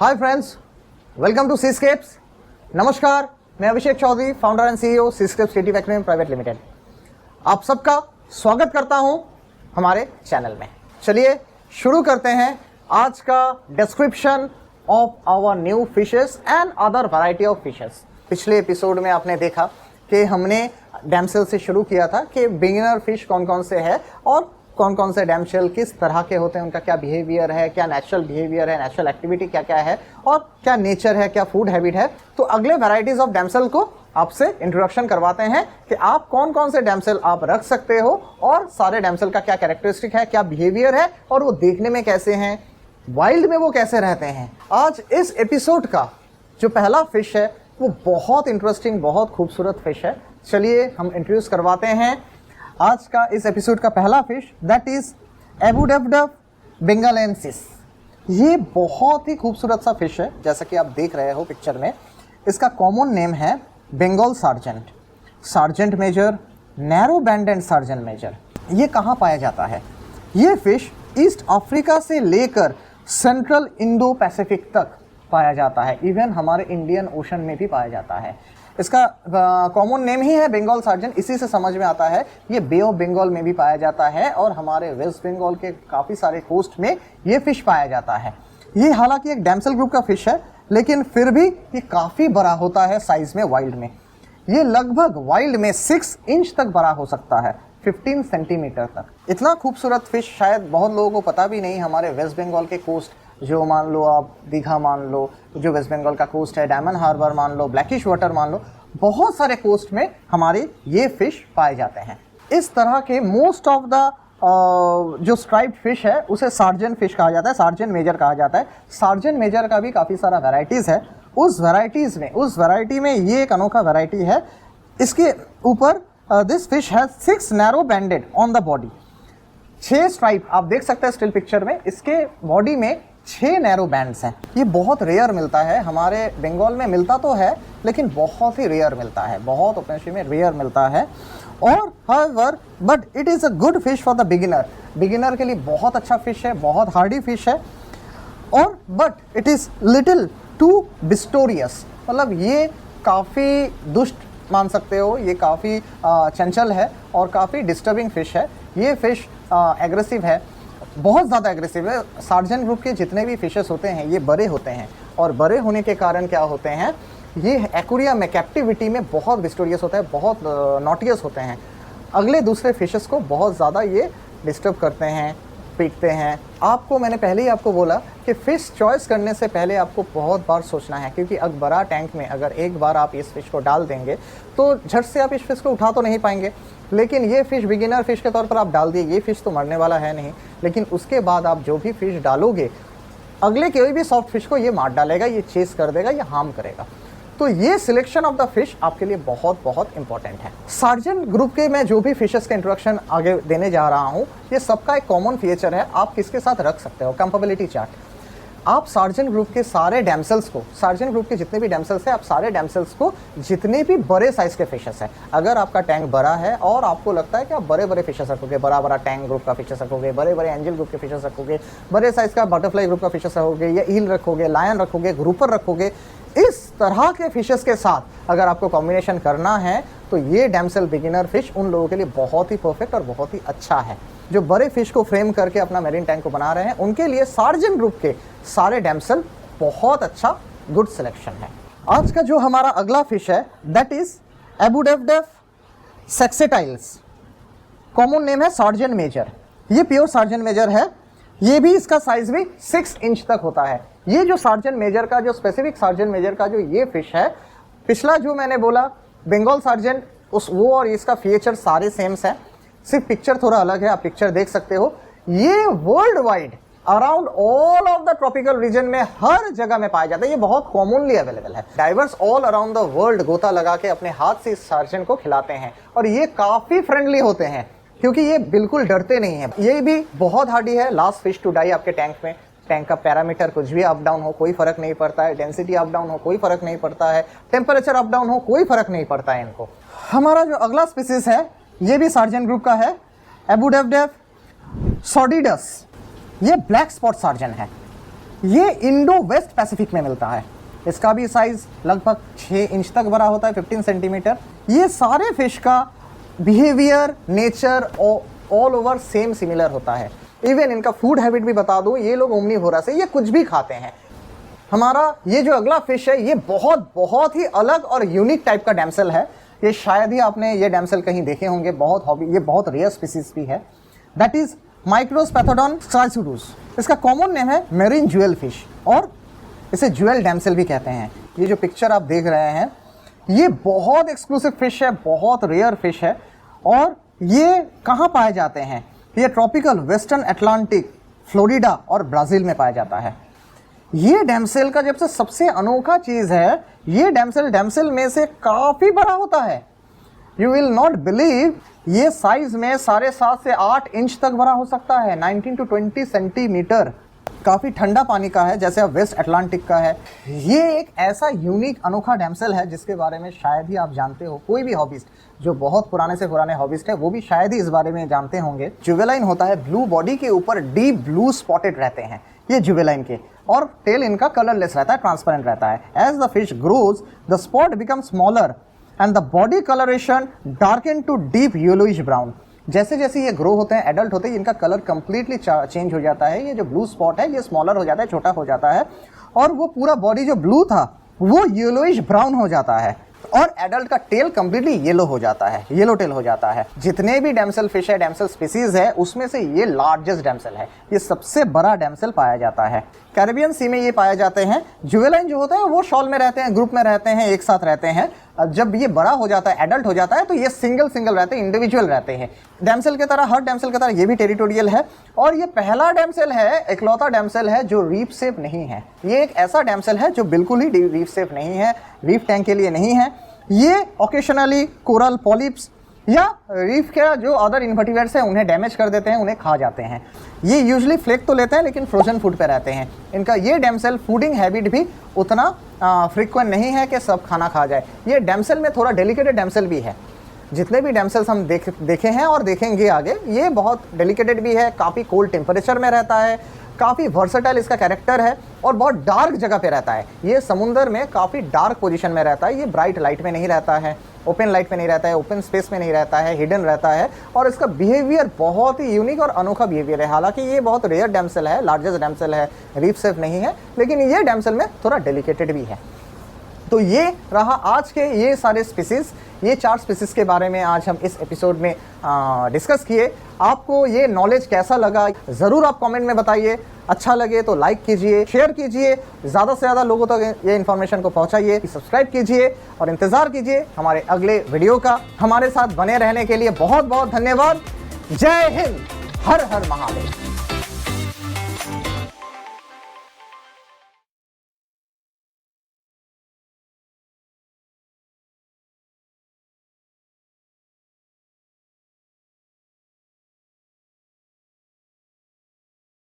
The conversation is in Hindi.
Hi friends, welcome to Seascapes. नमस्कार, मैं Abhishek Chaudhary, founder and CEO Seascapes creative aquarium private limited. आप सबका स्वागत करता हूं हमारे चैनल में। चलिए शुरू करते हैं आज का description of our new fishes and other variety of fishes. पिछले एपिसोड में आपने देखा कि हमने डैमसेल से शुरू किया था कि बिगिनर फिश कौन कौन से है और कौन कौन से डैमसेल किस तरह के होते हैं, उनका क्या बिहेवियर है, क्या नेचुरल बिहेवियर है, नेचुरल एक्टिविटी क्या क्या है और क्या नेचर है, क्या फूड हैबिट है। तो अगले वैरायटीज ऑफ डैमसेल को आपसे इंट्रोडक्शन करवाते हैं कि आप कौन कौन से डैमसेल आप रख सकते हो और सारे डैमसेल का क्या कैरेक्टरिस्टिक है, क्या बिहेवियर है और वो देखने में कैसे हैं, वाइल्ड में वो कैसे रहते हैं। आज इस एपिसोड का जो पहला फिश है वो बहुत इंटरेस्टिंग, बहुत खूबसूरत फिश है। चलिए हम इंट्रोड्यूस करवाते हैं आज का इस एपिसोड का पहला फिश, दैट इज एबुडेफडफ बेंगालेंसिस। ये बहुत ही खूबसूरत सा फिश है, जैसा कि आप देख रहे हो पिक्चर में। इसका कॉमन नेम है Bengal sergeant, sergeant major, narrow banded sergeant major. ये कहाँ पाया जाता है? ये फिश ईस्ट अफ्रीका से लेकर सेंट्रल इंडो पैसिफिक तक पाया जाता है। इवन हमारे इंडियन ओशन में भी पाया जाता है। इसका कॉमन नेम ही है बंगाल सार्जेंट, इसी से समझ में आता है। ये बे ऑफ बंगाल में भी पाया जाता है और हमारे वेस्ट बंगाल के काफ़ी सारे कोस्ट में ये फिश पाया जाता है। ये हालांकि एक डैमसेल ग्रुप का फिश है, लेकिन फिर भी ये काफ़ी बड़ा होता है साइज में वाइल्ड में। ये लगभग वाइल्ड में 6 इंच तक बड़ा हो सकता है, 15 सेंटीमीटर तक। इतना खूबसूरत फिश शायद बहुत लोगों को पता भी नहीं। हमारे वेस्ट बंगाल के कोस्ट, जो मान लो आप दीघा मान लो, जो वेस्ट बंगाल का कोस्ट है, डायमंड हार्बर मान लो, ब्लैकिश वाटर मान लो, बहुत सारे कोस्ट में हमारे ये फिश पाए जाते हैं। इस तरह के मोस्ट ऑफ द जो स्ट्राइप्ड फिश है उसे सार्जेंट फिश कहा जाता है, सार्जेंट मेजर कहा जाता है। सार्जेंट मेजर का भी काफ़ी सारा वैरायटीज़ है। उस वैरायटी में ये एक अनोखा वैरायटी है। इसके ऊपर this fish has 6 narrow banded on the body. 6 stripe आप देख सकते हैं स्टिल पिक्चर में। इसके बॉडी में 6 नैरो बैंड्स हैं। ये बहुत रेयर मिलता है, हमारे बंगाल में मिलता तो है लेकिन बहुत ही रेयर मिलता है, बहुत ओपनशी में रेयर मिलता है। और however but it is a good fish for the beginner के लिए बहुत अच्छा फिश है, बहुत हार्डी फिश है। और but it is little too boisterous, मतलब ये काफ़ी दुष्ट मान सकते हो, ये काफ़ी चंचल है और काफ़ी डिस्टर्बिंग फिश है। ये फिश एग्रेसिव है, बहुत ज़्यादा एग्रेसिव है। सार्जेंट ग्रुप के जितने भी फिशेस होते हैं ये बड़े होते हैं और बड़े होने के कारण क्या होते हैं, ये एक्वेरियम में कैप्टिविटी में बहुत विस्टोरियस होता है, बहुत नॉटियस होते हैं। अगले दूसरे फिशेस को बहुत ज़्यादा ये डिस्टर्ब करते हैं, पीटते हैं। आपको मैंने पहले ही आपको बोला कि फ़िश चॉइस करने से पहले आपको बहुत बार सोचना है, क्योंकि अगर बड़ा टैंक में अगर एक बार आप इस फिश को डाल देंगे तो झट से आप इस फिश को उठा तो नहीं पाएंगे। लेकिन ये फ़िश बिगिनर फ़िश के तौर पर आप डाल दिए, ये फ़िश तो मरने वाला है नहीं, लेकिन उसके बाद आप जो भी फ़िश डालोगे अगले कोई भी सॉफ्ट फिश को ये मार डालेगा, ये चेस कर देगा, ये हार्म करेगा। तो ये सिलेक्शन ऑफ द फिश आपके लिए बहुत बहुत इंपॉर्टेंट है। सार्जेंट ग्रुप के मैं जो भी फिशेस का इंट्रोडक्शन आगे देने जा रहा हूँ, ये सबका एक कॉमन फीचर है, आप किसके साथ रख सकते हो, कंपेबिलिटी चार्ट। आप सार्जेंट ग्रुप के सारे डैमसेल्स को, सार्जेंट ग्रुप के जितने भी डैमसेल्स हैं, आप सारे डैमसेल्स को, जितने भी बड़े साइज के फिशेस हैं, अगर आपका टैंक बड़ा है और आपको लगता है कि आप बड़े बड़े फिशेस रखोगे, बड़ा बड़ा टैंक ग्रुप का फिशेस रखोगे, बड़े बड़े एंजल ग्रुप के फिशेस रखोगे, बड़े साइज का बटरफ्लाई ग्रुप का फिशेस रखोगे, या ईल रखोगे, लायन रखोगे, ग्रुपर रखोगे, इस तरह के फिशेस के साथ अगर आपको कॉम्बिनेशन करना है तो ये डैमसेल बिगिनर फिश उन लोगों के लिए बहुत ही परफेक्ट और बहुत ही अच्छा है। जो बड़े फिश को फ्रेम करके अपना मेरीन टैंक को बना रहे हैं, उनके लिए सार्जेंट ग्रुप के सारे डैमसेल बहुत अच्छा गुड सिलेक्शन है। आज का जो हमारा अगला फिश है दैट इज एबुडेफडफ सेक्सेटाइल्स। कॉमन नेम है सार्जेंट मेजर। ये प्योर सार्जेंट मेजर है। ये भी इसका साइज भी 6 इंच तक होता है। ये जो सार्जेंट मेजर का, जो स्पेसिफिक सार्जेंट मेजर का जो ये फिश है, पिछला जो मैंने बोला बंगाल सार्जेंट, वो और इसका फीचर सारे सेम्स हैं, सिर्फ पिक्चर थोड़ा अलग है। आप पिक्चर देख सकते हो। ये world wide around all of the tropical region में हर जगह में पाया जाता है। ये बहुत कॉमनली अवेलेबल है। Diverse all around the world गोता लगा के अपने हाथ से इस सार्जेंट को खिलाते हैं और ये काफी फ्रेंडली होते हैं क्योंकि ये बिल्कुल डरते नहीं है। ये भी बहुत हार्डी है। लास्ट फिश टू डाई आपके टैंक में। टैंक का पैरामीटर कुछ भी अप डाउन हो कोई फर्क नहीं पड़ता है, डेंसिटी अप डाउन हो कोई फर्क नहीं पड़ता है, टेम्परेचर अप डाउन हो कोई फर्क नहीं पड़ता है इनको। हमारा जो अगला स्पीसीज है ये भी सार्जेंट ग्रुप का है, एबुडेफडफ सॉर्डिडस। ये ब्लैक स्पॉट सार्जेंट है। ये इंडो वेस्ट पैसिफिक में मिलता है। इसका भी साइज लगभग 6 इंच तक बड़ा होता है, 15 सेंटीमीटर। ये सारे फिश का behaviour, nature all over same similar होता है। इवन इनका फूड हैबिट भी बता दूं, ये लोग ओमनीवोरस है, ये कुछ भी खाते हैं। हमारा ये जो अगला फिश है ये बहुत ही अलग और यूनिक टाइप का डैमसेल है। ये शायद ही आपने ये डैमसेल कहीं देखे होंगे, ये बहुत रेयर स्पीसीज भी है। दैट इज माइक्रोस्पैथोडॉन स्ट्राइसुडूस। इसका कॉमन नेम है मेरीन ज्वेल फिश और इसे ज्वेल डैमसेल भी कहते हैं। ये जो पिक्चर आप देख रहे हैं ये बहुत एक्सक्लूसिव फिश है, बहुत रेयर फिश है। और ये कहाँ पाए जाते हैं? ये ट्रॉपिकल वेस्टर्न अटलांटिक, फ्लोरिडा और ब्राज़ील में पाया जाता है। ये डैमसेल का जब से सबसे अनोखा चीज़ है, ये डैमसेल में से काफ़ी बड़ा होता है। यू विल नॉट बिलीव, ये साइज में 7.5 से 8 इंच तक बड़ा हो सकता है, 19 to 20 सेंटीमीटर। काफ़ी ठंडा पानी का है, जैसे अब वेस्ट अटलांटिक का है। ये एक ऐसा यूनिक अनोखा डैमसेल है जिसके बारे में शायद ही आप जानते हो। कोई भी हॉबिस्ट जो बहुत पुराने से पुराने हॉबिस्ट है वो भी शायद ही इस बारे में जानते होंगे। जुवेलाइन होता है, ब्लू बॉडी के ऊपर डीप ब्लू स्पॉटेड रहते हैं ये जुवेलाइन के, और टेल इनका कलरलेस रहता है, ट्रांसपेरेंट रहता है। As the fish grows the spot become smaller and the body coloration darken to deep yellowish brown. जैसे जैसे ये ग्रो होते हैं, एडल्ट होते हैं, इनका कलर कंप्लीटली चेंज हो जाता है। ये जो ब्लू स्पॉट है ये स्मॉलर हो जाता है, छोटा हो जाता है, और वो पूरा बॉडी जो ब्लू था वो येलोइश ब्राउन हो जाता है, और एडल्ट का टेल कंप्लीटली येलो हो जाता है, येलो टेल हो जाता है। जितने भी डैमसेल फिश है, डैमसेल स्पीसीज है, उसमें से ये लार्जेस्ट डैमसेल है। ये सबसे बड़ा डैमसेल पाया जाता है। कैरिबियन सी में ये पाए जाते हैं। जुवेलाइन जो होता है वो शॉल में रहते हैं, ग्रुप में रहते हैं, एक साथ रहते हैं। जब ये बड़ा हो जाता है, एडल्ट हो जाता है, तो ये सिंगल रहते हैं, इंडिविजुअल रहते हैं। डैमसेल के तरह, हर डैमसेल की तरह ये भी टेरिटोरियल है, और ये पहला डैमसेल है, इकलौता डैमसेल है जो रीफ सेफ नहीं है। ये एक ऐसा डैमसेल है जो बिल्कुल ही रीफ सेफ नहीं है, रीफ टैंक के लिए नहीं है। ये ओकेशनली कोरल पॉलिप्स या रीफ के जो अदर इन्वर्टिब्रेट्स हैं उन्हें डैमेज कर देते हैं, उन्हें खा जाते हैं। ये यूजुअली फ्लेक तो लेते हैं लेकिन फ्रोजन फूड पे रहते हैं। इनका ये डैमसेल फूडिंग हैबिट भी उतना फ्रिक्वेंट नहीं है कि सब खाना खा जाए। ये डैमसेल में थोड़ा डेलिकेटेड डैमसेल भी है। जितने भी डैमसेल्स हम देखे हैं और देखेंगे आगे, ये बहुत डेलिकेटेड भी है, काफ़ी कोल्ड टेम्परेचर में रहता है, काफ़ी वर्सेटाइल इसका कैरेक्टर है, और बहुत डार्क जगह पे रहता है। ये समुंदर में काफ़ी डार्क पोजीशन में रहता है। ये ब्राइट लाइट में नहीं रहता है, ओपन लाइट में नहीं रहता है, ओपन स्पेस में नहीं रहता है, हिडन रहता है, और इसका बिहेवियर बहुत ही यूनिक और अनोखा बिहेवियर है। हालांकि ये बहुत रेयर डैमसेल है, लार्जेस्ट डैमसेल है, रीफ सेफ नहीं है, लेकिन ये डैमसेल में थोड़ा डेलिकेटेड भी है। तो ये रहा आज के ये सारे स्पीसीज, ये 4 स्पीसीज के बारे में आज हम इस एपिसोड में डिस्कस किए। आपको ये नॉलेज कैसा लगा ज़रूर आप कमेंट में बताइए। अच्छा लगे तो लाइक कीजिए, शेयर कीजिए, ज़्यादा से ज़्यादा लोगों तक ये इन्फॉर्मेशन को पहुंचाइए, सब्सक्राइब कीजिए और इंतज़ार कीजिए हमारे अगले वीडियो का। हमारे साथ बने रहने के लिए बहुत बहुत धन्यवाद। जय हिंद, हर हर महादेव।